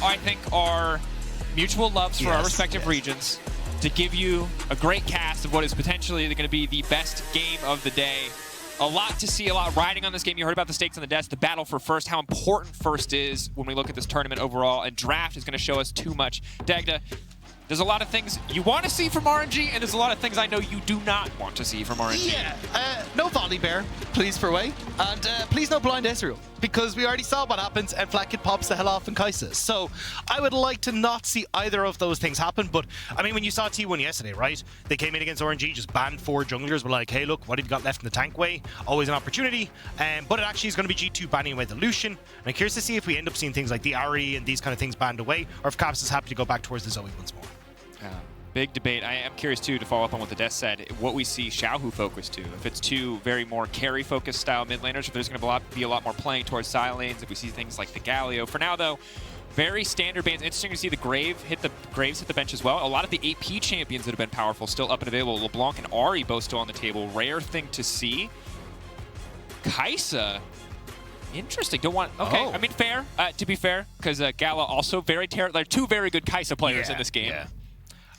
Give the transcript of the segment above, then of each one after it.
I think, are mutual loves for our respective regions to give you a great cast of what is potentially going to be the best game of the day. A lot to see, a lot riding on this game. You heard about the stakes on the desk, the battle for first, how important first is when we look at this tournament overall, and draft is going to show us too much. Dagda, there's a lot of things you want to see from RNG, and there's a lot of things I know you do not want to see from RNG. Yeah, no Volley Bear, please, for way. And please no Blind Ezreal, because we already saw what happens and Flakked pops the hell off in Kisee. So I would like to not see either of those things happen. But I mean, when you saw T1 yesterday, right? They came in against RNG, just banned 4 junglers. Were like, hey, look, what have you got left in the tank way? Always an opportunity. But it actually is going to be G2 banning away the Lucian. And I'm curious to see if we end up seeing things like the Ahri and these kind of things banned away, or if Caps is happy to go back towards the Zoe once more. Big debate. I am curious, too, to follow up on what the desk said, what we see Xiaohu focus to. If it's 2 very more carry-focused style mid laners, if there's going to be a lot more playing towards side lanes, if we see things like the Galio. For now, though, very standard bans. Interesting to see the Graves hit the bench as well. A lot of the AP champions that have been powerful still up and available. LeBlanc and Ahri both still on the table. Rare thing to see. Kisee. Interesting. Don't want... Okay, I mean, fair. To be fair, because Gala also very terrible. They're 2 very good Kisee players in this game. Yeah.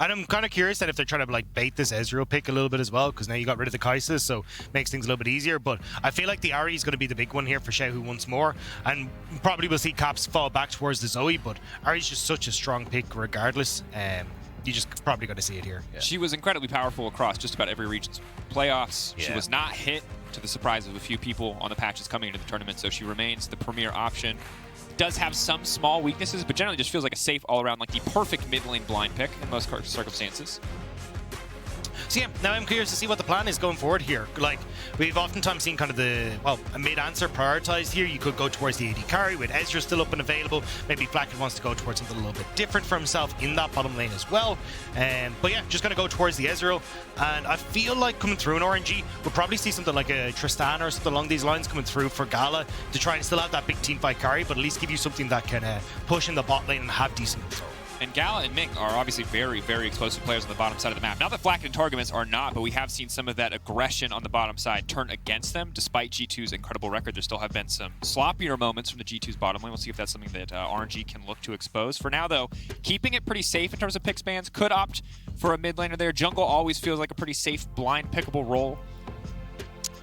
And I'm kind of curious that if they're trying to like bait this Ezreal pick a little bit as well, because now you got rid of the Kisee, so makes things a little bit easier. But I feel like the Ahri is going to be the big one here for Xiaohu once more, and probably we'll see Caps fall back towards the Zoe. But Ahri's just such a strong pick regardless. You just probably got to see it here. Yeah. She was incredibly powerful across just about every region's playoffs. Yeah. She was not hit, to the surprise of a few people on the patches coming into the tournament, so she remains the premier option. Does have some small weaknesses, but generally just feels like a safe all-around, like the perfect mid lane blind pick in most circumstances. So yeah, now I'm curious to see what the plan is going forward here. Like, we've oftentimes seen kind of a mid-answer prioritized here. You could go towards the AD carry with Ezra still up and available. Maybe Flakked wants to go towards something a little bit different for himself in that bottom lane as well. But yeah, just going to go towards the Ezreal. And I feel like coming through in RNG, we'll probably see something like a Tristan or something along these lines coming through for Gala to try and still have that big team fight carry, but at least give you something that can push in the bot lane and have decent control. And Gala and Ming are obviously very, very explosive players on the bottom side of the map. Not that Flakked and Targamas are not, but we have seen some of that aggression on the bottom side turn against them. Despite G2's incredible record, there still have been some sloppier moments from the G2's bottom lane. We'll see if that's something that RNG can look to expose. For now, though, keeping it pretty safe in terms of pick spans. Could opt for a mid laner there. Jungle always feels like a pretty safe, blind, pickable role.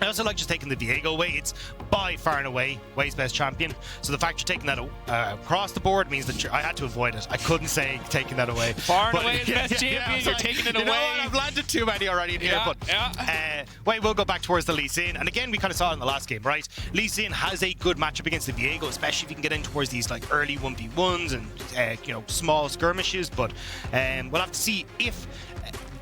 I also like just taking the Viego away. It's by far and away Way's best champion. So the fact you're taking that across the board means that I had to avoid it. I couldn't say taking that away. Far and away his best champion. You're taking it away. You know what? I've landed too many already in here. But Way will go back towards the Lee Sin. And again, we kind of saw it in the last game, right? Lee Sin has a good matchup against the Viego, especially if you can get in towards these like early 1v1s and small skirmishes. But we'll have to see if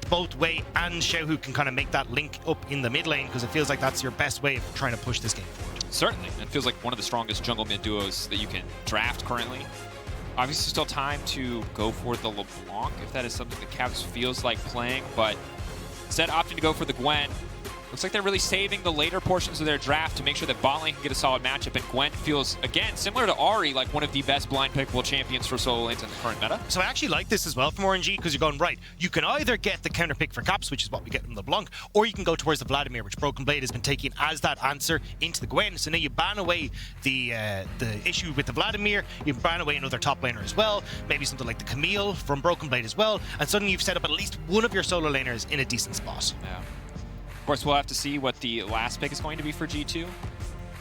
both Wei and Xiaohu can kind of make that link up in the mid lane, because it feels like that's your best way of trying to push this game forward. Certainly. It feels like one of the strongest jungle mid duos that you can draft currently. Obviously still time to go for the LeBlanc if that is something that Cavs feels like playing, but instead opting to go for the Gwen. Looks like they're really saving the later portions of their draft to make sure that bot lane can get a solid matchup, and Gwen feels, again, similar to Ahri, like one of the best blind pickable champions for solo lanes in the current meta. So I actually like this as well from RNG, because you're going, right, you can either get the counter pick for Caps, which is what we get from LeBlanc, or you can go towards the Vladimir, which BrokenBlade has been taking as that answer into the Gwen. So now you ban away the issue with the Vladimir, you ban away another top laner as well, maybe something like the Camille from BrokenBlade as well, and suddenly you've set up at least one of your solo laners in a decent spot. Yeah. Of course, we'll have to see what the last pick is going to be for G2.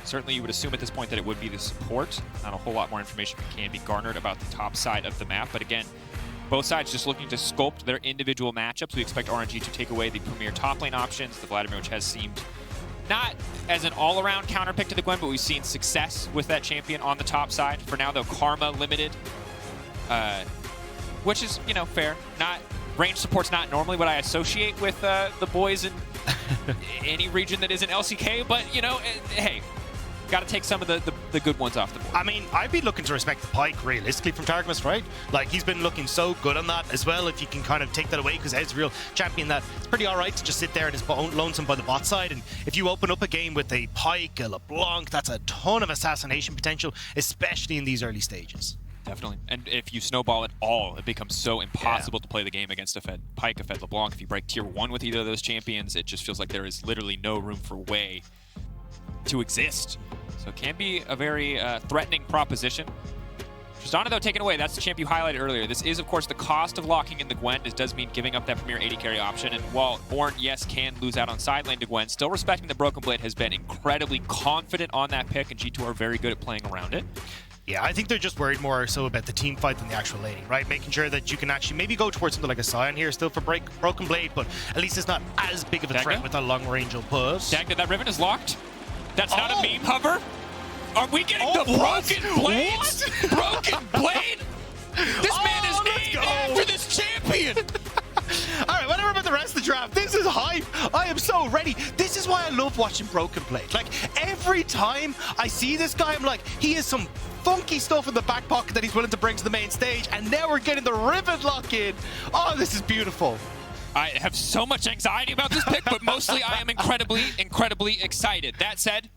Certainly, you would assume at this point that it would be the support. Not a whole lot more information can be garnered about the top side of the map. But again, both sides just looking to sculpt their individual matchups. We expect RNG to take away the premier top lane options. The Vladimir, which has seemed not as an all-around counter pick to the Gwen, but we've seen success with that champion on the top side. For now, though, Karma limited, which is, fair. Range support's not normally what I associate with the boys in any region that isn't LCK, but, hey, got to take some of the good ones off the board. I mean, I'd be looking to respect the Pyke realistically from Targamas, right? Like, he's been looking so good on that as well, if you can kind of take that away, because Ezreal champion that, it's pretty alright to just sit there and is lonesome by the bot side, and if you open up a game with a Pyke, a LeBlanc, that's a ton of assassination potential, especially in these early stages. Definitely. And if you snowball at all, it becomes so impossible to play the game against a Fed Pyke, a Fed LeBlanc. If you break tier 1 with either of those champions, it just feels like there is literally no room for Wei to exist. So it can be a very threatening proposition. Tristana, though, taken away. That's the champ you highlighted earlier. This is, of course, the cost of locking in the Gwen. This does mean giving up that premier AD carry option. And while Ornn, yes, can lose out on side lane to Gwen, still respecting the BrokenBlade has been incredibly confident on that pick, and G2 are very good at playing around it. Yeah, I think they're just worried more so about the team fight than the actual laning, right? Making sure that you can actually maybe go towards something like a Scion here still for BrokenBlade, but at least it's not as big of a threat with a long range of push. Dagda, that Riven is locked. That's not a meme hover. Are we getting the BrokenBlade? BrokenBlade? This man is named after this champion. All right, whatever about the rest of the draft. This is hype. I am so ready. This is why I love watching BrokenBlade. Like, every time I see this guy, I'm like, he has some funky stuff in the back pocket that he's willing to bring to the main stage, and now we're getting the Riven lock-in. Oh, this is beautiful. I have so much anxiety about this pick, but mostly I am incredibly excited. That said,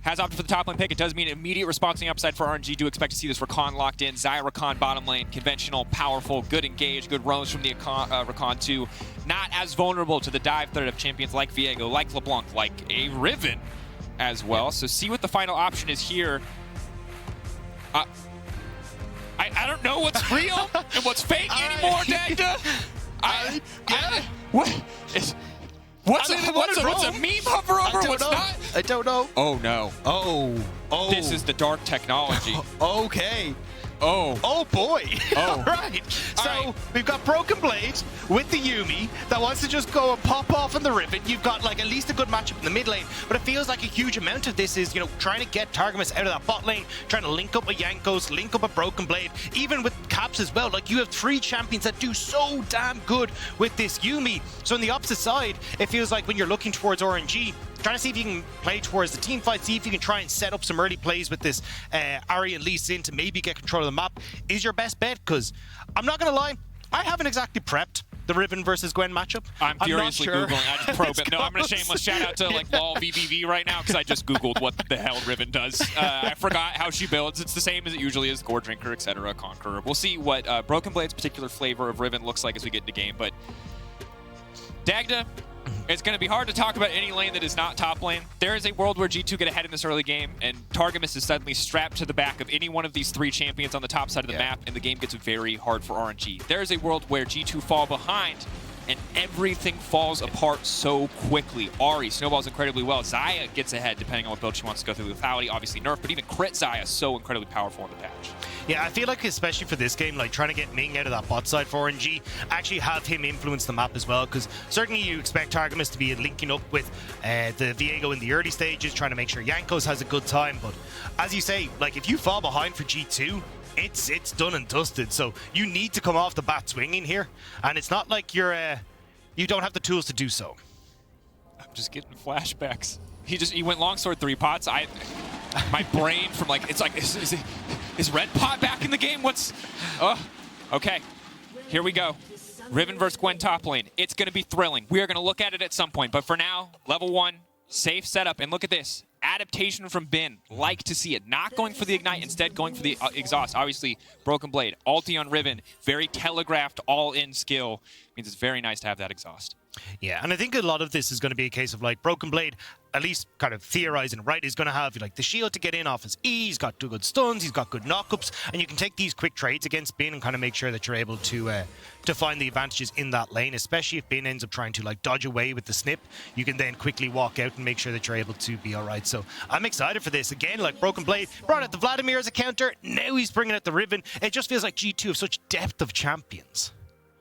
has opted for the top lane pick. It does mean immediate response on the upside for RNG. Do expect to see this Rakan locked in. Xayah Rakan bottom lane, conventional, powerful, good engage, good roams from the Rakan too. Not as vulnerable to the dive threat of champions like Viego, like LeBlanc, like a Riven as well. So see what the final option is here. I don't know what's real and what's fake anymore, Dagda. What's a meme hover over? What's not? I don't know. Oh no. Oh. This is the dark technology. Okay. Oh boy. Oh. All right. So we've got BrokenBlade with the Yuumi that wants to just go and pop off on the Riven. You've got like at least a good matchup in the mid lane, but it feels like a huge amount of this is, you know, trying to get Targamas out of that bot lane, trying to link up with Jankos, link up with BrokenBlade, even with Caps as well. Like, you have 3 champions that do so damn good with this Yuumi. So on the opposite side, it feels like when you're looking towards RNG, trying to see if you can play towards the team fight, see if you can try and set up some early plays with this Ahri and Lee Sin to maybe get control of the map is your best bet, because I'm not going to lie, I haven't exactly prepped the Riven versus Gwen matchup. I'm furiously Googling. I just probe it. No, I'm going to shameless shout out to like LOL VVV right now, because I just Googled what the hell Riven does. I forgot how she builds. It's the same as it usually is, Core Drinker, etc., Conqueror. We'll see what BrokenBlade's particular flavor of Riven looks like as we get into game, but Dagda, it's going to be hard to talk about any lane that is not top lane. There is a world where G2 get ahead in this early game, and Targamas is suddenly strapped to the back of any one of these 3 champions on the top side of the map, and the game gets very hard for RNG. There is a world where G2 fall behind, and everything falls apart so quickly. Ahri snowballs incredibly well. Xayah gets ahead, depending on what build she wants to go through. Lethality, obviously nerf, but even crit Xayah is so incredibly powerful in the patch. Yeah, I feel like especially for this game, like trying to get Ming out of that bot side for RNG, actually have him influence the map as well, because certainly you expect Targamas to be linking up with the Viego in the early stages, trying to make sure Jankos has a good time, but as you say, like if you fall behind for G2, it's done and dusted, so you need to come off the bat swinging here, and it's not like you don't have the tools to do so. I'm just getting flashbacks. He went longsword 3 pots. My brain from like, it's like, is Red Pot back in the game? Okay, here we go. Riven versus Gwen top lane. It's going to be thrilling. We are going to look at it at some point, but for now, level 1, safe setup, and look at this. Adaptation from Bin. Like to see it. Not going for the Ignite, instead going for the Exhaust. Obviously, BrokenBlade, ulti on Riven, very telegraphed, all-in skill. Means it's very nice to have that Exhaust. Yeah, and I think a lot of this is going to be a case of like BrokenBlade, at least kind of theorizing, right, is going to have like the shield to get in off his E, he's got 2 good stuns, he's got good knockups, and you can take these quick trades against Bin and kind of make sure that you're able to find the advantages in that lane, especially if Bin ends up trying to like dodge away with the snip. You can then quickly walk out and make sure that you're able to be all right. So I'm excited for this. Again, like BrokenBlade brought out the Vladimir as a counter, now he's bringing out the Riven. It just feels like G2 have such depth of champions.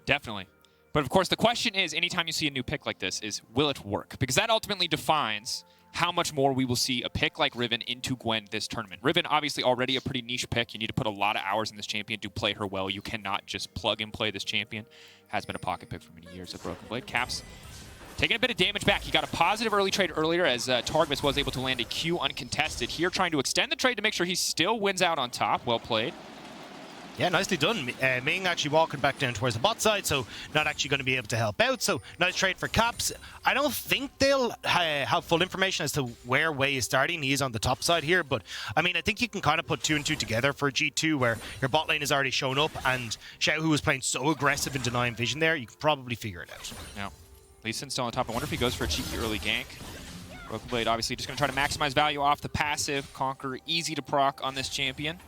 Definitely. But of course, the question is, anytime you see a new pick like this, is will it work? Because that ultimately defines how much more we will see a pick like Riven into Gwen this tournament. Riven, obviously already a pretty niche pick. You need to put a lot of hours in this champion to play her well. You cannot just plug and play this champion. Has been a pocket pick for many years at BrokenBlade. Caps taking a bit of damage back. He got a positive early trade earlier as Targamas was able to land a Q uncontested. Here trying to extend the trade to make sure he still wins out on top. Well played. Yeah, nicely done. Ming actually walking back down towards the bot side, so not actually going to be able to help out. So nice trade for Caps. I don't think they'll have full information as to where Wei is starting. He is on the top side here, but I mean, I think you can kind of put 2 and 2 together for G2, where your bot lane has already shown up, and Xiao, who was playing so aggressive in denying vision there, you can probably figure it out. Yeah, Lee Sin's still on top. I wonder if he goes for a cheeky early gank. BrokenBlade obviously just going to try to maximize value off the passive. Conqueror, easy to proc on this champion.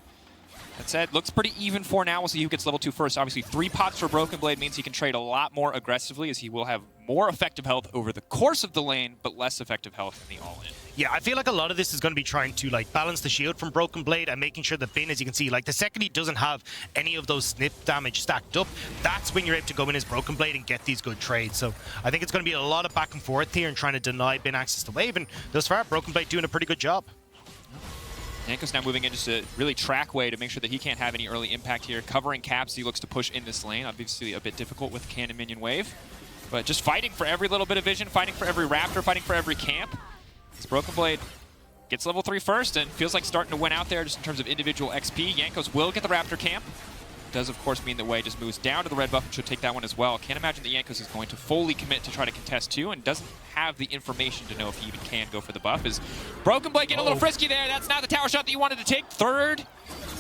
That said, looks pretty even for now. We'll see who gets level 2 first. Obviously, 3 pots for BrokenBlade means he can trade a lot more aggressively, as he will have more effective health over the course of the lane, but less effective health in the all-in. Yeah, I feel like a lot of this is going to be trying to like balance the shield from BrokenBlade and making sure that Bin, as you can see, like the second he doesn't have any of those snip damage stacked up, that's when you're able to go in as BrokenBlade and get these good trades. So I think it's going to be a lot of back and forth here and trying to deny Bin access to wave, and thus far, BrokenBlade doing a pretty good job. Jankos now moving in just to really track way to make sure that he can't have any early impact here. Covering caps, he looks to push in this lane. Obviously a bit difficult with cannon minion wave. But just fighting for every little bit of vision, fighting for every raptor, fighting for every camp. As BrokenBlade gets level 3 first and feels like starting to win out there just in terms of individual XP. Jankos will get the raptor camp. Does of course mean that Wei just moves down to the red buff and should take that one as well. Can't imagine that Jankos is going to fully commit to try to contest 2 and doesn't have the information to know if he even can go for the buff. As BrokenBlade getting a little frisky there. That's not the tower shot that you wanted to take. Third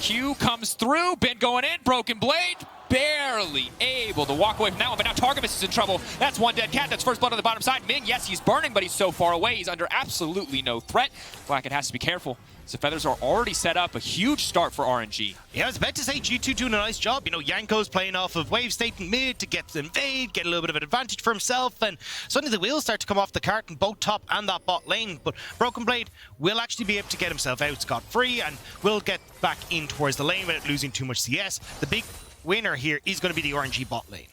Q comes through. Bin going in. BrokenBlade barely able to walk away from that one, but now Targamas is in trouble. That's one dead cat. That's first blood on the bottom side. Ming, yes, he's burning, but he's so far away. He's under absolutely no threat. Flakked has to be careful. So feathers are already set up. A huge start for RNG. Yeah, I was about to say G2 doing a nice job. You know, Jankos playing off of wave state in mid to get to invade, get a little bit of an advantage for himself, and suddenly the wheels start to come off the cart in both top and that bot lane. But BrokenBlade will actually be able to get himself out scot-free and will get back in towards the lane without losing too much CS. The big winner here is going to be the RNG bot lane.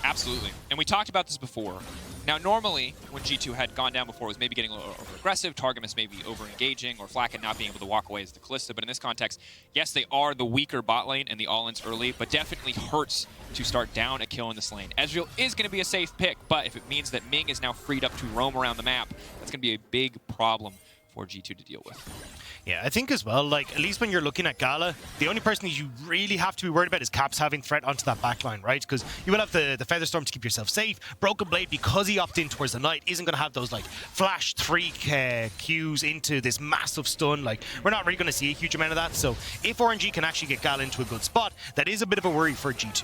Absolutely. And we talked about this before. Now, normally, when G2 had gone down before, it was maybe getting a little over-aggressive, Targamas maybe over-engaging, or Flakked not being able to walk away as the Kalista. But in this context, yes, they are the weaker bot lane and the all-ins early, but definitely hurts to start down a kill in this lane. Ezreal is going to be a safe pick, but if it means that Ming is now freed up to roam around the map, that's going to be a big problem for G2 to deal with. Yeah, I think as well, like, at least when you're looking at Gala, the only person you really have to be worried about is Caps having threat onto that backline, right? Because you will have the Featherstorm to keep yourself safe. BrokenBlade, because he opted in towards the Knight, isn't going to have those, like, flash 3 Qs into this massive stun. Like, we're not really going to see a huge amount of that. So if RNG can actually get Gala into a good spot, that is a bit of a worry for G2.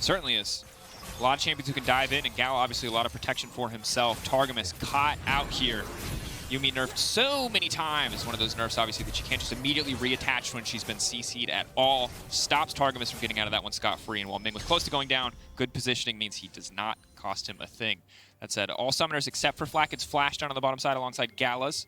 Certainly is. A lot of champions who can dive in, and Gala obviously a lot of protection for himself. Targamas caught out here. Yuumi nerfed so many times. One of those nerfs, obviously, that you can't just immediately reattach when she's been CC'd at all. Stops Targamas from getting out of that one scot-free. And while Ming was close to going down, good positioning means he does not cost him a thing. That said, all summoners except for Flakked's flash down on the bottom side alongside Gala's.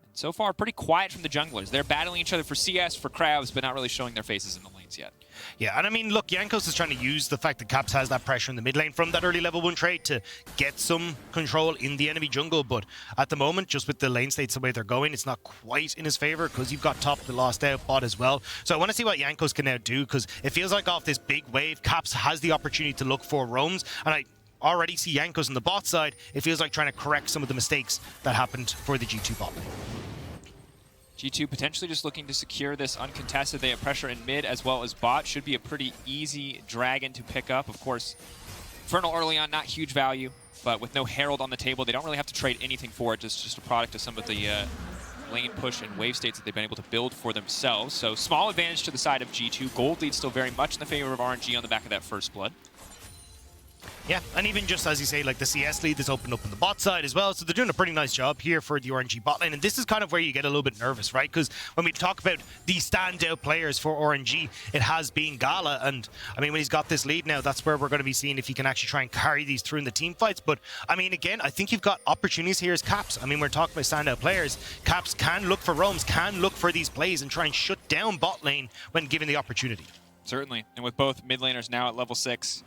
And so far, pretty quiet from the junglers. They're battling each other for CS, for crabs, but not really showing their faces in the lanes yet. Yeah, and I mean, look, Jankos is trying to use the fact that Caps has that pressure in the mid lane from that early level 1 trade to get some control in the enemy jungle, but at the moment, just with the lane states the way they're going, it's not quite in his favor because you've got top the lost out bot as well. So I want to see what Jankos can now do because it feels like off this big wave, Caps has the opportunity to look for roams, and I already see Jankos on the bot side. It feels like trying to correct some of the mistakes that happened for the G2 bot lane. G2 potentially just looking to secure this uncontested. They have pressure in mid as well as bot. Should be a pretty easy dragon to pick up. Of course, Infernal early on, not huge value, but with no Herald on the table, they don't really have to trade anything for it. Just a product of some of the lane push and wave states that they've been able to build for themselves. So small advantage to the side of G2. Gold lead still very much in the favor of RNG on the back of that first blood. Yeah, and even just as you say, like the CS lead is opened up on the bot side as well, so they're doing a pretty nice job here for the RNG bot lane, and this is kind of where you get a little bit nervous, right? Because when we talk about the standout players for RNG, it has been Gala, and I mean, when he's got this lead now, that's where we're going to be seeing if he can actually try and carry these through in the team fights. But I mean, again, I think you've got opportunities here as Caps. I mean, we're talking about standout players. Caps can look for roams, can look for these plays and try and shut down bot lane when given the opportunity. Certainly, and with both mid laners now at level 6,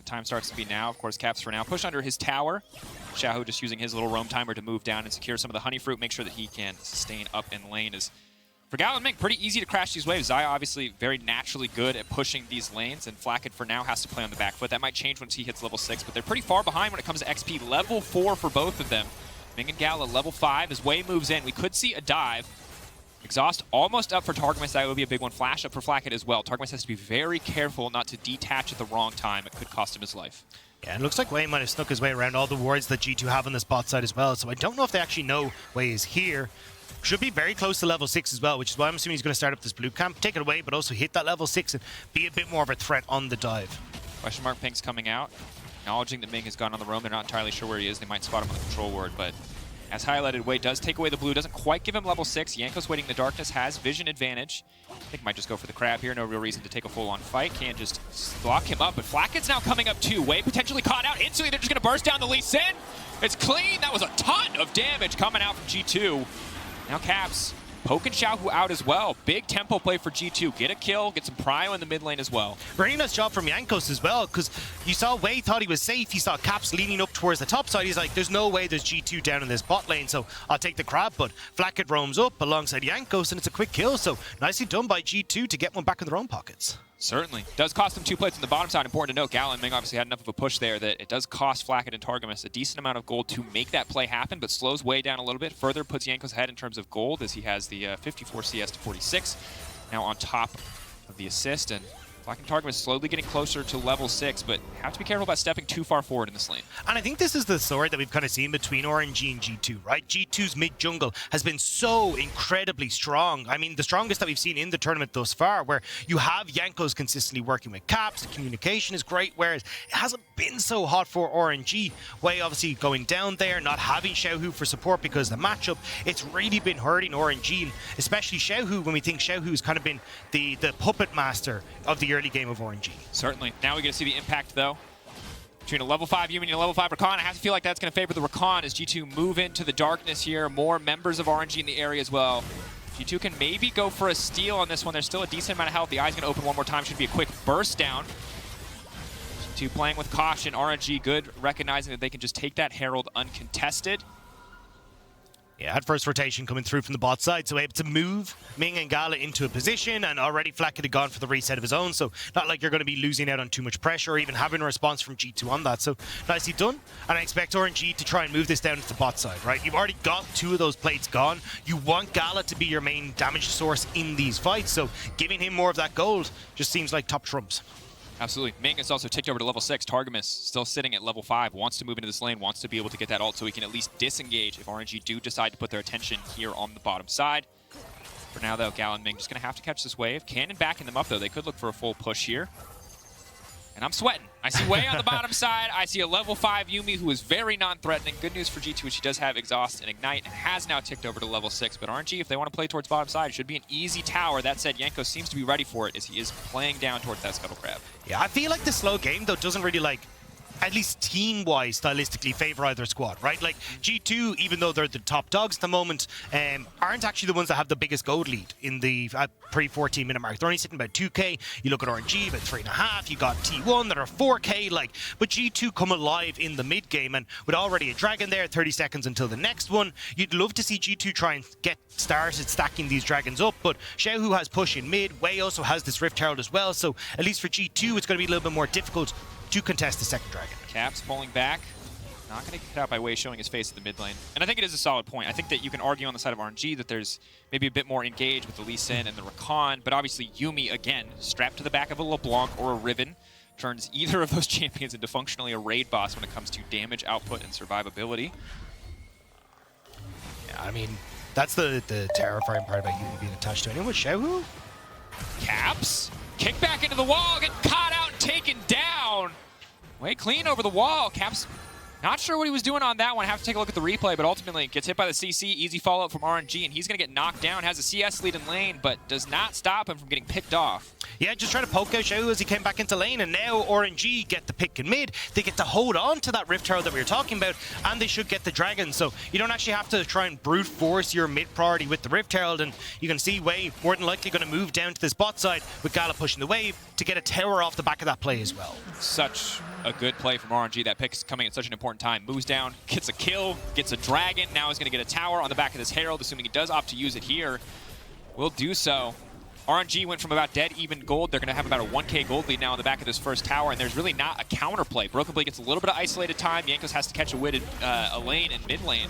time starts to be now. Of course, Caps for now. Push under his tower. Xiaohu just using his little roam timer to move down and secure some of the honey fruit, make sure that he can sustain up in lane. Is for Gala and Ming, pretty easy to crash these waves. Xayah obviously very naturally good at pushing these lanes, and Flakked for now has to play on the back foot. That might change once he hits level 6, but they're pretty far behind when it comes to XP. Level 4 for both of them. Ming and Gala level 5 as Wei moves in. We could see a dive. Exhaust almost up for Targamas. That would be a big one. Flash up for Flakked as well. Targamas has to be very careful not to detach at the wrong time. It could cost him his life. Yeah, and it looks like Wei might have snuck his way around all the wards that G2 have on this bot side as well. So I don't know if they actually know Wei is here. Should be very close to level 6 as well, which is why I'm assuming he's going to start up this blue camp, take it away, but also hit that level 6 and be a bit more of a threat on the dive. Question mark Pink's coming out. Acknowledging that Ming has gone on the roam. They're not entirely sure where he is. They might spot him on the control ward, but As highlighted, Wei does take away the blue, doesn't quite give him level 6. Jankos waiting in the darkness, has vision advantage. I think might just go for the crab here, no real reason to take a full-on fight. Can just lock him up, but Flakked's now coming up too. Wei potentially caught out, instantly they're just gonna burst down the Lee Sin. It's clean, that was a ton of damage coming out from G2. Now Caps poking Xiaohu out as well. Big tempo play for G2. Get a kill, get some prio in the mid lane as well. Very nice job from Jankos as well, because you saw Wei thought he was safe. He saw Caps leaning up towards the top side. He's like, there's no way there's G2 down in this bot lane, so I'll take the crab. But Flakked roams up alongside Jankos, and it's a quick kill. So nicely done by G2 to get one back in their own pockets. Certainly. Does cost them 2 plates on the bottom side. Important to note, Gala and Ming obviously had enough of a push there that it does cost Flakked and Targamas a decent amount of gold to make that play happen, but slows Wei down a little bit. Further puts Jankos ahead in terms of gold as he has the 54 CS to 46. Now on top of the assist, and Flakked and Targamas slowly getting closer to level 6, but have to be careful about stepping too far forward in this lane. And I think this is the sword that we've kind of seen between RNG and G2, right? G2's mid-jungle has been so incredibly strong. I mean, the strongest that we've seen in the tournament thus far, where you have Jankos consistently working with Caps, the communication is great, whereas it hasn't been so hot for RNG. Wei obviously going down there, not having Xiaohu for support because of the matchup, it's really been hurting RNG, and especially Xiaohu, when we think Xiaohu's kind of been the puppet master of the early game of RNG. Certainly. Now we get to see the impact, though, between a level 5 Yuumi and a level 5 Rakan. I have to feel like that's going to favor the Rakan as G2 move into the darkness here. More members of RNG in the area as well. G2 can maybe go for a steal on this one. There's still a decent amount of health. The eye's going to open one more time. Should be a quick burst down. G2 playing with caution. RNG good, recognizing that they can just take that Herald uncontested. Yeah, had first rotation coming through from the bot side, so able to move Ming and Gala into a position, and already Flakked had gone for the reset of his own, so not like you're going to be losing out on too much pressure or even having a response from G2 on that, so nicely done. And I expect RNG to try and move this down to the bot side, right? You've already got 2 of those plates gone. You want Gala to be your main damage source in these fights, so giving him more of that gold just seems like top trumps. Absolutely. Ming is also ticked over to level 6. Targamas still sitting at level 5, wants to move into this lane, wants to be able to get that ult so he can at least disengage if RNG do decide to put their attention here on the bottom side. For now, though, Gal and Ming just going to have to catch this wave. Cannon backing them up, though. They could look for a full push here. And I'm sweating. I see Wei on the bottom side. I see a level 5 Yuumi who is very non-threatening. Good news for G2, she does have Exhaust and Ignite and has now ticked over to level 6. But RNG, if they want to play towards bottom side, should be an easy tower. That said, Jankos seems to be ready for it as he is playing down towards that Scuttle Crab. Yeah, I feel like the slow game, though, doesn't really, like, at least team-wise, stylistically favor either squad, right? Like, G2, even though they're the top dogs at the moment, aren't actually the ones that have the biggest gold lead in the pre-14-minute mark. They're only sitting about 2k. You look at RNG, about 3.5. You got T1 that are 4k, like, but G2 come alive in the mid-game, and with already a dragon there, 30 seconds until the next one, you'd love to see G2 try and get started stacking these dragons up, but Xiaohu has push in mid. Wei also has this Rift Herald as well, so at least for G2, it's going to be a little bit more difficult to contest the second dragon. Caps pulling back. Not going to get out by Wei showing his face at the mid lane. And I think it is a solid point. I think that you can argue on the side of RNG that there's maybe a bit more engaged with the Lee Sin and the Rakan, but obviously Yuumi, again, strapped to the back of a LeBlanc or a Riven, turns either of those champions into functionally a raid boss when it comes to damage output and survivability. Yeah, I mean, that's the terrifying part about Yuumi being attached to anyone. Xiaohu? Caps, kick back into the wall, get caught out and taken down. Way clean over the wall. Caps, not sure what he was doing on that one. Have to take a look at the replay, but ultimately gets hit by the CC. Easy follow-up from RNG, and he's going to get knocked down. Has a CS lead in lane, but does not stop him from getting picked off. Yeah, just trying to poke out Xiaohu as he came back into lane, and now RNG get the pick in mid. They get to hold on to that Rift Herald that we were talking about, and they should get the dragon. So you don't actually have to try and brute force your mid priority with the Rift Herald, and you can see Wei more than likely going to move down to this bot side with Gala pushing the wave to get a tower off the back of that play as well. Such a good play from RNG. That pick is coming at such an important time. Moves down, gets a kill, gets a dragon. Now he's going to get a tower on the back of this Herald, assuming he does opt to use it here. Will do so. RNG went from about dead even gold. They're going to have about a 1k gold lead now on the back of this first tower, and there's really not a counterplay. BrokenBlade gets a little bit of isolated time. Jankos has to catch a lane and mid lane.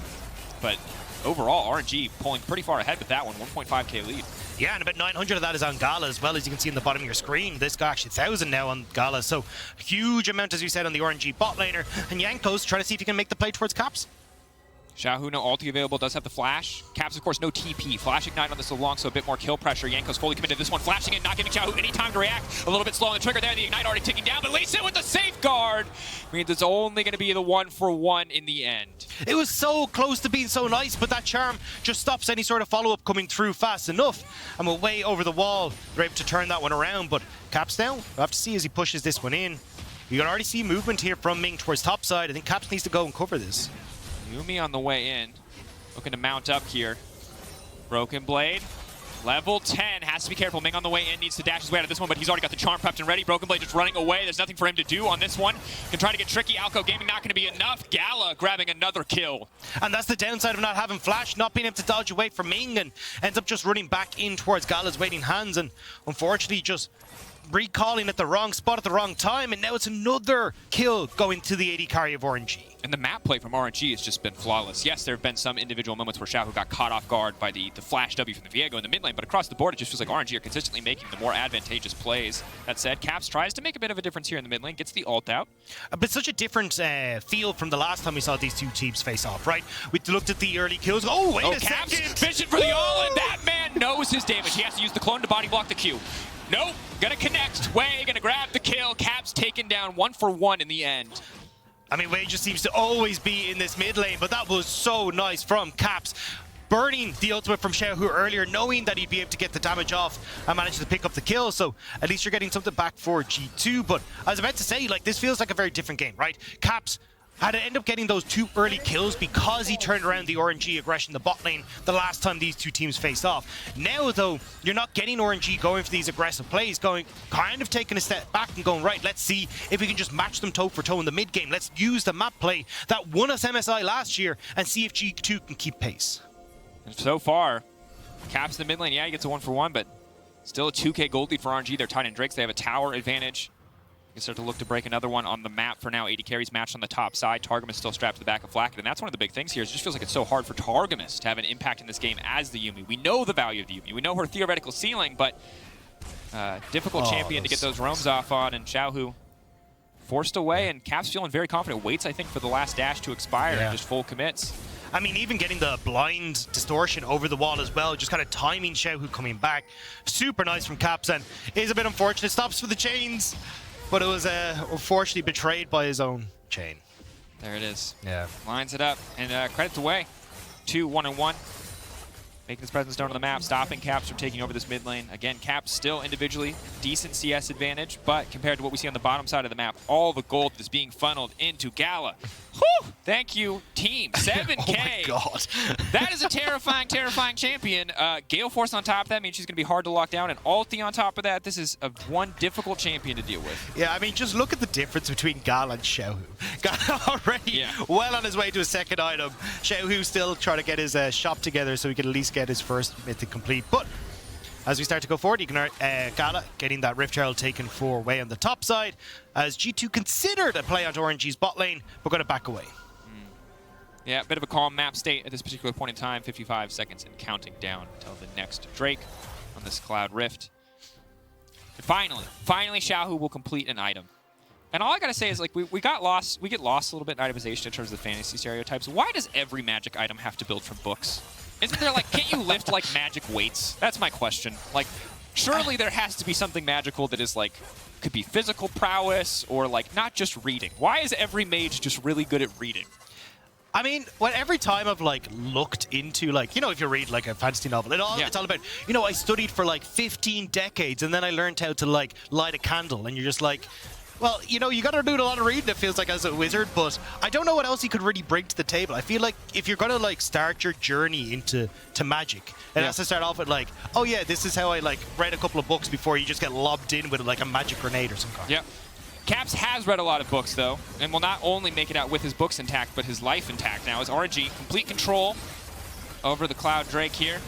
But overall, RNG pulling pretty far ahead with that one, 1.5k lead. Yeah, and about 900 of that is on Gala as well, as you can see in the bottom of your screen. This guy actually 1,000 now on Gala, so huge amount, as you said, on the RNG bot laner. And Jankos trying to see if he can make the play towards Caps. Xiaohu, no ulti available, does have the flash. Caps, of course, no TP. Flash ignite on this along, so a bit more kill pressure. Jankos fully committed to this one, flashing in, not giving Xiaohu any time to react. A little bit slow on the trigger there, the ignite already ticking down, but Lee Sin with the safeguard means it's only going to be the 1-for-1 in the end. It was so close to being so nice, but that charm just stops any sort of follow-up coming through fast enough. And we're way over the wall. They're able to turn that one around, but Caps now, we'll have to see as he pushes this one in. You can already see movement here from Ming towards top side. I think Caps needs to go and cover this. Yuumi on the way in. Looking to mount up here. BrokenBlade, level 10, has to be careful. Ming on the way in, needs to dash his way out of this one, but he's already got the charm prepped and ready. BrokenBlade just running away. There's nothing for him to do on this one. Can try to get tricky. Alco Gaming not going to be enough. Gala grabbing another kill. And that's the downside of not having flash, not being able to dodge away from Ming, and ends up just running back in towards Gala's waiting hands, and unfortunately just recalling at the wrong spot at the wrong time, and now it's another kill going to the AD carry of RNG. And the map play from RNG has just been flawless. Yes, there have been some individual moments where Xiaohu got caught off guard by the flash W from the Viego in the mid lane, but across the board it just feels like RNG are consistently making the more advantageous plays. That said, Caps tries to make a bit of a difference here in the mid lane, gets the ult out. But such a different feel from the last time we saw these two teams face off, right? We looked at the early kills. Oh, wait a Caps second! fishing for the all-in. That man knows his damage. He has to use the clone to body block the Q. Nope, gonna connect. Wei gonna grab the kill. Caps taken down 1-for-1 in the end. I mean, Wei just seems to always be in this mid lane, but that was so nice from Caps. Burning the ultimate from Xiaohu earlier, knowing that he'd be able to get the damage off and manage to pick up the kill, so at least you're getting something back for G2. But I was about to say, like, this feels like a very different game, right? Caps had to end up getting those two early kills because he turned around the RNG aggression in the bot lane the last time these two teams faced off. Now, though, you're not getting RNG going for these aggressive plays, going kind of taking a step back and going, right, let's see if we can just match them toe for toe in the mid game. Let's use the map play that won us MSI last year and see if G2 can keep pace. And so far, Caps in the mid lane, yeah, he gets a 1-for-1, but still a 2k gold lead for RNG. They're tied in Drakes. They have a tower advantage. You can start to look to break another one on the map for now. AD carries matched on the top side. Targamas still strapped to the back of Flakked, and that's one of the big things here. It just feels like it's so hard for Targamas to have an impact in this game as the Yuumi. We know the value of the Yuumi. We know her theoretical ceiling, but difficult champion to get those roams off on, and Xiaohu forced away, and Caps feeling very confident. Waits, I think, for the last dash to expire and just full commits. I mean, even getting the blind distortion over the wall as well, just kind of timing Xiaohu coming back. Super nice from Caps, and is a bit unfortunate. Stops for the chains. But it was unfortunately betrayed by his own chain. There it is. Yeah. Lines it up. And credit to Wei. 2-1-1. Making his presence known on the map, stopping Caps from taking over this mid lane. Again, Caps still individually decent CS advantage, but compared to what we see on the bottom side of the map, all the gold is being funneled into Gala. Whew! Thank you, team. 7K. Oh my god. That is a terrifying, terrifying champion. Gale Force on top of that means she's going to be hard to lock down, and Ulti on top of that. This is one difficult champion to deal with. Yeah, I mean, just look at the difference between Gala and Xiaohu. Gala already well on his way to his second item. Xiaohu still trying to get his shop together so he can at least get his first mythic complete. But as we start to go forward, you can Gala getting that Rift Herald taken for Wei on the top side, as G2 considered a play onto RNG's bot lane, but going to back away. Yeah, a bit of a calm map state at this particular point in time. 55 seconds and counting down until the next Drake on this Cloud Rift. And finally Xiaohu will complete an item. And all I gotta say is, like, we get lost a little bit in itemization in terms of the fantasy stereotypes. Why does every magic item have to build from books? Isn't there, like, can't you lift, like, magic weights? That's my question. Like, surely there has to be something magical that is, like, could be physical prowess or, like, not just reading. Why is every mage just really good at reading? I mean, every time I've, like, looked into, like, you know, if you read, like, a fantasy novel, it's all about, you know, I studied for, like, 15 decades and then I learned how to, like, light a candle, and you're just like, well, you know, you got to do a lot of reading, it feels like, as a wizard, but I don't know what else you could really bring to the table. I feel like if you're going to, like, start your journey into magic, it has to start off with, like, oh, yeah, this is how I, like, read a couple of books before you just get lobbed in with, like, a magic grenade or some kind. Yeah. Caps has read a lot of books, though, and will not only make it out with his books intact, but his life intact now. As RNG, complete control over the Cloud Drake here.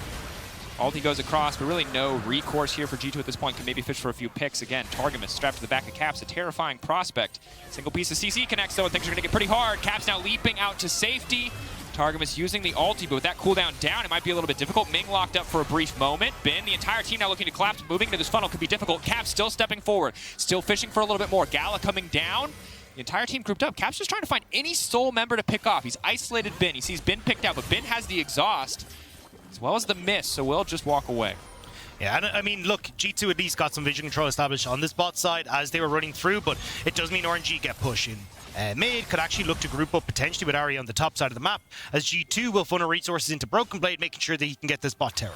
Ulti goes across, but really no recourse here for G2 at this point. Can maybe fish for a few picks. Again, Targamas strapped to the back of Caps, a terrifying prospect. Single piece of CC connects, though, and things are going to get pretty hard. Caps now leaping out to safety. Targamas using the ulti, but with that cooldown down, it might be a little bit difficult. Ming locked up for a brief moment. Bin, the entire team now looking to collapse. Moving into this funnel could be difficult. Caps still stepping forward, still fishing for a little bit more. Gala coming down. The entire team grouped up. Cap's just trying to find any sole member to pick off. He's isolated Bin. He sees Bin picked out, but Bin has the exhaust as well as the miss, so we'll just walk away. Yeah, and I mean, look, G2 at least got some vision control established on this bot side as they were running through, but it does mean RNG get pushing. Mid could actually look to group up potentially with Ari on the top side of the map, as G2 will funnel resources into BrokenBlade, making sure that he can get this bot terror.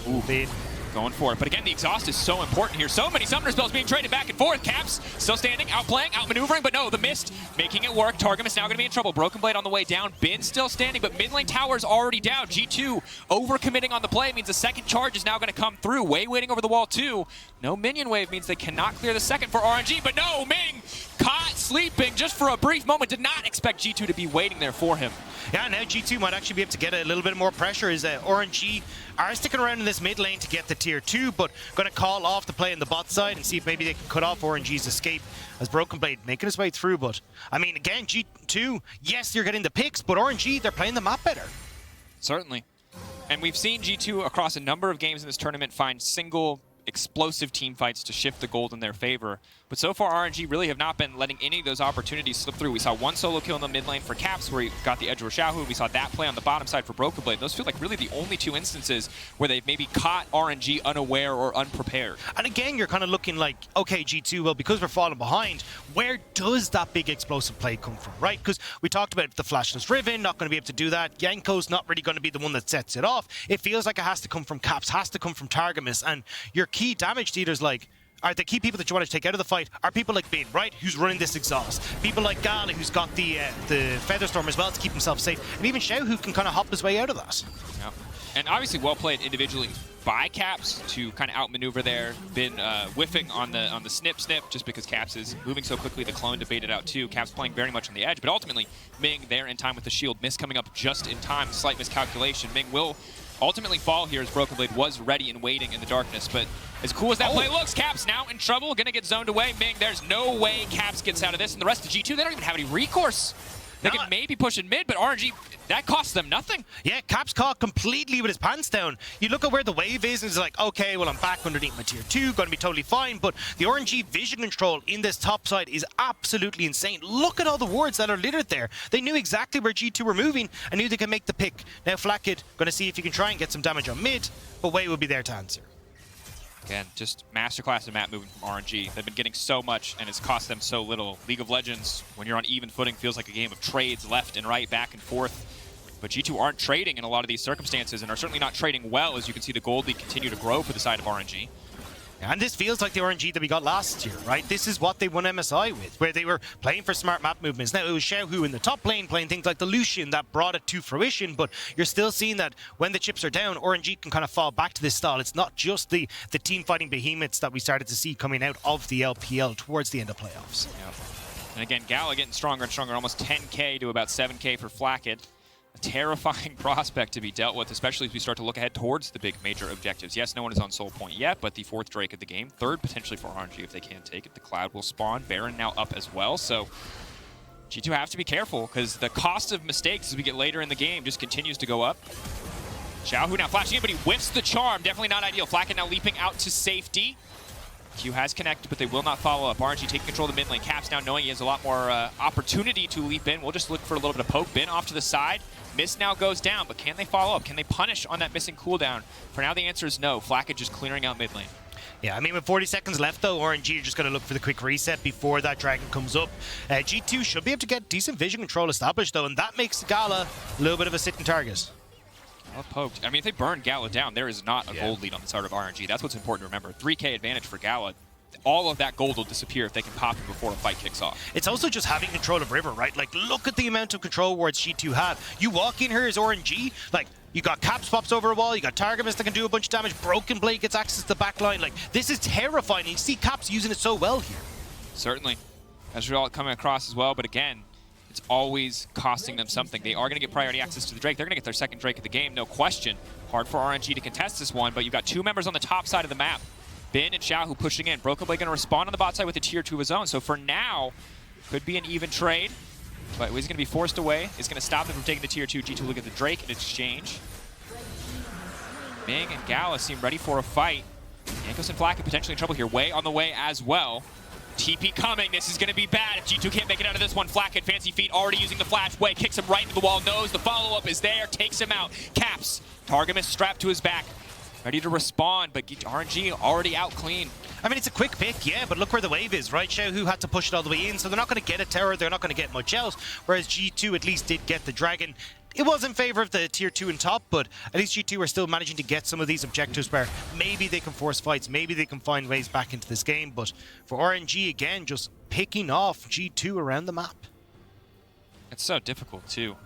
Ooh, Bin going for it. But again, the exhaust is so important here. So many summoner spells being traded back and forth. Caps still standing, outplaying, outmaneuvering, but no, the mist making it work. Targamas now going to be in trouble. BrokenBlade on the way down. Bin still standing, but mid lane tower's already down. G2 overcommitting on the play means the second charge is now going to come through. Way waiting over the wall too. No minion wave means they cannot clear the second for RNG, but no, Ming caught sleeping just for a brief moment. Did not expect G2 to be waiting there for him. Yeah, now G2 might actually be able to get a little bit more pressure as RNG are sticking around in this mid lane to get the tier 2, but going to call off the play in the bot side and see if maybe they can cut off RNG's escape as BrokenBlade making his way through. But, I mean, again, G2, yes, you're getting the picks, but RNG, they're playing the map better. Certainly. And we've seen G2 across a number of games in this tournament find single explosive team fights to shift the gold in their favor. But so far, RNG really have not been letting any of those opportunities slip through. We saw one solo kill in the mid lane for Caps where he got the edge of Xiaohu. We saw that play on the bottom side for BrokenBlade. Those feel like really the only two instances where they've maybe caught RNG unaware or unprepared. And again, you're kind of looking like, okay, G2, well, because we're falling behind, where does that big explosive play come from, right? Because we talked about the flashless Riven, not going to be able to do that. Jankos not really going to be the one that sets it off. It feels like it has to come from Caps, has to come from Targamas, and your key damage dealers like, are the key people that you want to take out of the fight are people like Bin, right, who's running this exhaust. People like Gala, who's got the Featherstorm as well to keep himself safe. And even Xiao, who can kind of hop his way out of that. Yeah. And obviously well played individually by Caps to kind of outmaneuver there. Bin whiffing on the snip just because Caps is moving so quickly. The clone debated out too. Caps playing very much on the edge, but ultimately Ming there in time with the shield. Miss coming up just in time. Slight miscalculation. Ming will ultimately fall here as BrokenBlade was ready and waiting in the darkness, but as cool as that play looks, Caps now in trouble, gonna get zoned away. Ming, there's no way Caps gets out of this, and the rest of G2, they don't even have any recourse. They can maybe push in mid, but RNG, that costs them nothing. Yeah, Caps caught completely with his pants down. You look at where the wave is, and it's like, okay, well, I'm back underneath my tier 2, going to be totally fine, but the RNG vision control in this top side is absolutely insane. Look at all the wards that are littered there. They knew exactly where G2 were moving and knew they could make the pick. Now, Flakked, going to see if you can try and get some damage on mid, but Wei will be there to answer. Again, just masterclass of map moving from RNG. They've been getting so much, and it's cost them so little. League of Legends, when you're on even footing, feels like a game of trades left and right, back and forth. But G2 aren't trading in a lot of these circumstances, and are certainly not trading well, as you can see the gold lead continue to grow for the side of RNG. And this feels like the RNG that we got last year, right? This is what they won MSI with, where they were playing for smart map movements. Now, it was Xiaohu in the top lane playing things like the Lucian that brought it to fruition, but you're still seeing that when the chips are down, RNG can kind of fall back to this style. It's not just the team-fighting behemoths that we started to see coming out of the LPL towards the end of playoffs. Yep. And again, Gala getting stronger and stronger, almost 10k to about 7k for Flakked. A terrifying prospect to be dealt with, especially as we start to look ahead towards the big major objectives. Yes, no one is on Soul Point yet, but the 4th Drake of the game, 3rd potentially for RNG if they can take it. The Cloud will spawn, Baron now up as well, so G2 have to be careful because the cost of mistakes as we get later in the game just continues to go up. Xiaohu now flashing in, but he whiffs the charm. Definitely not ideal. Flakked now leaping out to safety. Q has connected, but they will not follow up. RNG taking control of the mid lane. Caps now knowing he has a lot more opportunity to leap in. We'll just look for a little bit of poke. Bin off to the side. Miss now goes down, but can they follow up? Can they punish on that missing cooldown? For now, the answer is no. Flakked just clearing out mid lane. Yeah, I mean, with 40 seconds left, though, RNG are just going to look for the quick reset before that dragon comes up. G2 should be able to get decent vision control established, though, and that makes Gala a little bit of a sitting target. Well poked. I mean, if they burn Gala down, there is not a gold lead on the side of RNG. That's what's important to remember. 3k advantage for Gala. All of that gold will disappear if they can pop it before a fight kicks off. It's also just having control of River, right? Like, look at the amount of control wards G2 have. You walk in here as RNG, like, you got Caps pops over a wall, you got Targamas that can do a bunch of damage, BrokenBlade gets access to the backline. Like, this is terrifying. You see Caps using it so well here. Certainly. As we're all coming across as well, but again, it's always costing them something. They are going to get priority access to the Drake. They're going to get their 2nd Drake of the game, no question. Hard for RNG to contest this one, but you've got 2 members on the top side of the map. Bin and Xiaohu pushing in. BrokenBlade going to respond on the bot side with a tier 2 of his own. So for now, could be an even trade. But he's going to be forced away. It's going to stop them from taking the tier 2. G2 look at the Drake in exchange. Ming and Gala seem ready for a fight. Jankos and Flakked potentially in trouble here. Way on the way as well. TP coming. This is going to be bad if G2 can't make it out of this one. Flakked, fancy feet, already using the flash way, kicks him right into the wall, knows the follow-up is there, takes him out. Caps, Targamas strapped to his back, ready to respond, but RNG already out clean. I mean, it's a quick pick, yeah, but look where the wave is, right? Xiaohu had to push it all the way in, so they're not going to get a tower, they're not going to get much else, whereas G2 at least did get the dragon. It was in favor of the tier 2 and top, but at least G2 are still managing to get some of these objectives where maybe they can force fights, maybe they can find ways back into this game, but for RNG, again, just picking off G2 around the map. It's so difficult, too,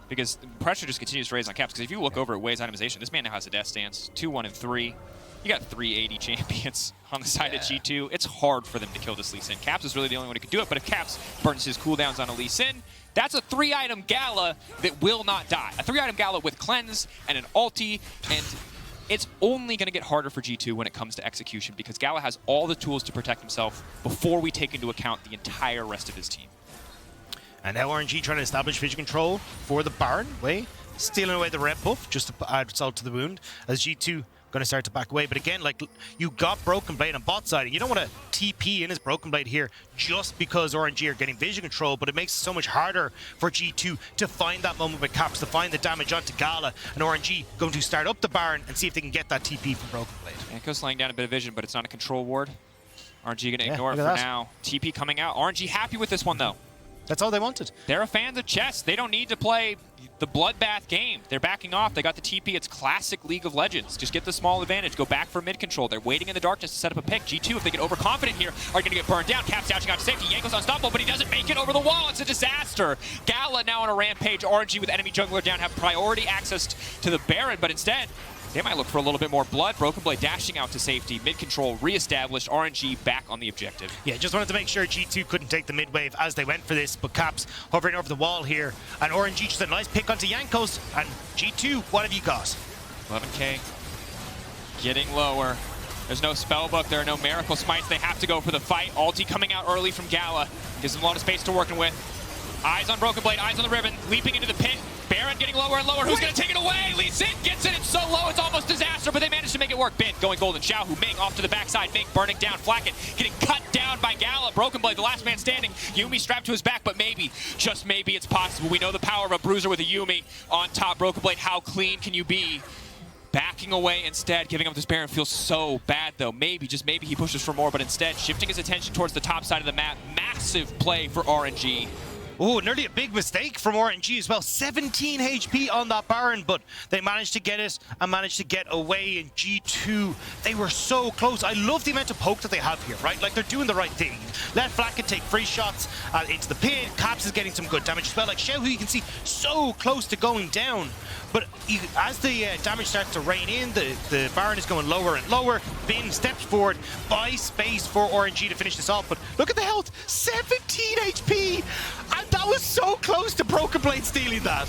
because the pressure just continues to raise on Caps, because if you look over at Wei's itemization, this man now has a death stance, 2-1 and 3. You got 380 champions on the side of G2. It's hard for them to kill this Lee Sin. Caps is really the only one who can do it, but if Caps burns his cooldowns on a Lee Sin, that's a 3-item Gala that will not die. A 3-item Gala with Cleanse and an ulti, and it's only going to get harder for G2 when it comes to execution because Gala has all the tools to protect himself before we take into account the entire rest of his team. And now RNG trying to establish vision control for the Baron. Wei stealing away the red buff just to add salt to the wound as G2 going to start to back away. But again, like, you got BrokenBlade on bot side, and you don't want to TP in his BrokenBlade here just because RNG are getting vision control, but it makes it so much harder for G2 to find that moment with Caps, to find the damage onto Gala, and RNG going to start up the Baron and see if they can get that TP from BrokenBlade. Jankos laying down a bit of vision, but it's not a control ward. RNG going to ignore it for now. TP coming out. RNG happy with this one, though. That's all they wanted. They're a fan of chess. They don't need to play the bloodbath game. They're backing off. They got the TP. It's classic League of Legends. Just get the small advantage. Go back for mid control. They're waiting in the darkness to set up a pick. G2, if they get overconfident here, are going to get burned down. Caps dashing out to safety. Jankos unstoppable, but he doesn't make it over the wall. It's a disaster. Gala now on a rampage. RNG with enemy jungler down have priority access to the Baron, but instead, they might look for a little bit more blood. BrokenBlade dashing out to safety. Mid-control reestablished. RNG back on the objective. Yeah, just wanted to make sure G2 couldn't take the mid-wave as they went for this, but Caps hovering over the wall here. And RNG just a nice pick onto Jankos. And G2, what have you got? 11k. Getting lower. There's no spellbook. There are no miracle smites. They have to go for the fight. Ulti coming out early from Gala. Gives them a lot of space to working with. Eyes on BrokenBlade. Eyes on the ribbon. Leaping into the pit. Baron getting lower and lower. Who's going to take it away? Lee Sin gets it. It's so low. It's almost disaster, but they managed to make it work. Bin going golden. Xiaohu, Ming off to the backside. Ming burning down. Flakked getting cut down by Gala. BrokenBlade, the last man standing. Yuumi strapped to his back, but maybe, just maybe, it's possible. We know the power of a bruiser with a Yuumi on top. BrokenBlade, how clean can you be? Backing away instead, giving up this Baron feels so bad, though. Maybe, just maybe, he pushes for more, but instead, shifting his attention towards the top side of the map. Massive play for RNG. Oh, nearly a big mistake from RNG as well. 17 HP on that Baron, but they managed to get it and managed to get away in G2. They were so close. I love the amount of poke that they have here, right? Like, they're doing the right thing. Let Flakked take free shots into the pit. Caps is getting some good damage as well. Like, Xiaohu, you can see so close to going down. But as the damage starts to rain in, the Baron is going lower and lower. Bin steps forward, buys space for RNG to finish this off. But look at the health, 17 HP! And that was so close to BrokenBlade stealing that.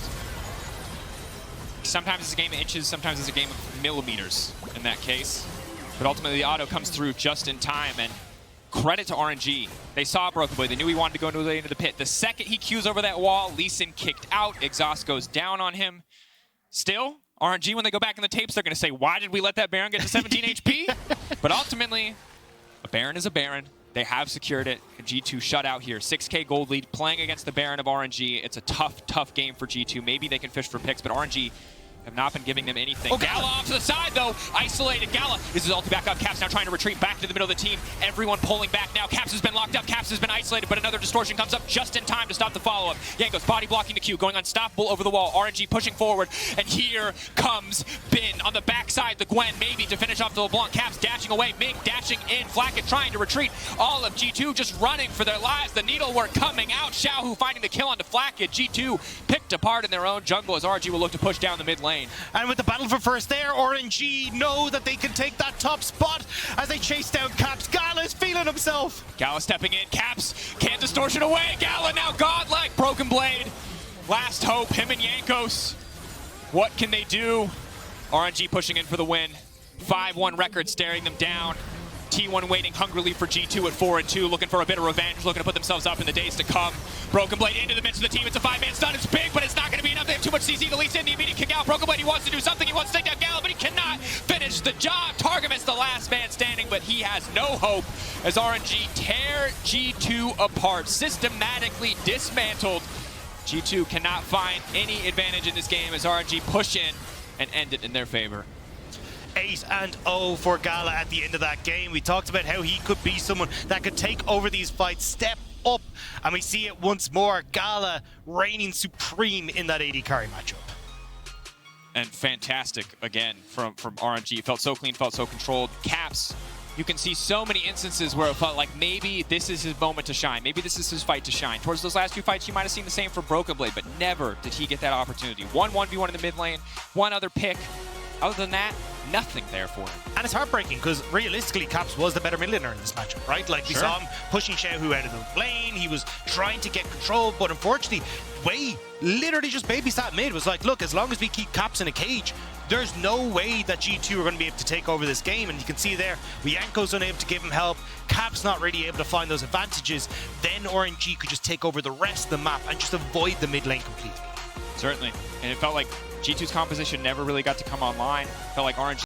Sometimes it's a game of inches, sometimes it's a game of millimeters in that case. But ultimately the auto comes through just in time, and credit to RNG. They saw BrokenBlade, they knew he wanted to go into the pit. The second he cues over that wall, Lee Sin kicked out, exhaust goes down on him. Still, RNG, when they go back in the tapes, they're going to say, why did we let that Baron get to 17 HP? But ultimately, a Baron is a Baron. They have secured it. G2 shut out here. 6k gold lead, playing against the Baron of RNG. It's a tough, tough game for G2. Maybe they can fish for picks, but RNG have not been giving them anything. Oh, Gala off to the side, though. Isolated. Gala is his ulti back up. Caps now trying to retreat back to the middle of the team. Everyone pulling back now. Caps has been locked up. Caps has been isolated, but another distortion comes up just in time to stop the follow-up. Jankos body blocking the Q, going unstoppable over the wall. RNG pushing forward, and here comes Bin on the backside. The Gwen maybe to finish off the LeBlanc. Caps dashing away. Ming dashing in. Flakked trying to retreat. All of G2 just running for their lives. The needlework coming out. Xiaohu finding the kill onto Flakked. G2 picked apart in their own jungle as RNG will look to push down the mid lane. And with the battle for first there, RNG know that they can take that top spot as they chase down Caps. Gala is feeling himself. Gala stepping in. Caps can't distortion away. Gala now godlike. BrokenBlade. Last hope. Him and Jankos. What can they do? RNG pushing in for the win. 5-1 record staring them down. T1 waiting hungrily for G2 at 4-2, looking for a bit of revenge, looking to put themselves up in the days to come. BrokenBlade into the midst of the team. It's a 5-man stun. It's big, but it's not going to be enough. They have too much CC. The leads in the immediate kick out. BrokenBlade, he wants to do something. He wants to take down Gala, but he cannot finish the job. Targamas, the last man standing, but he has no hope as RNG tear G2 apart, systematically dismantled. G2 cannot find any advantage in this game as RNG push in and end it in their favor. 8-0 for Gala at the end of that game. We talked about how he could be someone that could take over these fights, step up, and we see it once more. Gala reigning supreme in that AD carry matchup. And fantastic again from RNG. Felt so clean, felt so controlled. Caps, you can see so many instances where it felt like maybe this is his moment to shine. Maybe this is his fight to shine. Towards those last few fights, you might have seen the same for BrokenBlade, but never did he get that opportunity. 1v1 in the mid lane, one other pick. Other than that, nothing there for him. And it's heartbreaking because realistically, Caps was the better mid laner in this matchup, right? Like, we saw him pushing Xiaohu out of the lane. He was trying to get control, but unfortunately, Wei literally just babysat mid. Was like, look, as long as we keep Caps in a cage, there's no way that G2 are going to be able to take over this game. And you can see there, Jankos unable to give him help. Caps not really able to find those advantages. Then RNG could just take over the rest of the map and just avoid the mid lane completely. Certainly. And it felt like G2's composition never really got to come online. Felt like RNG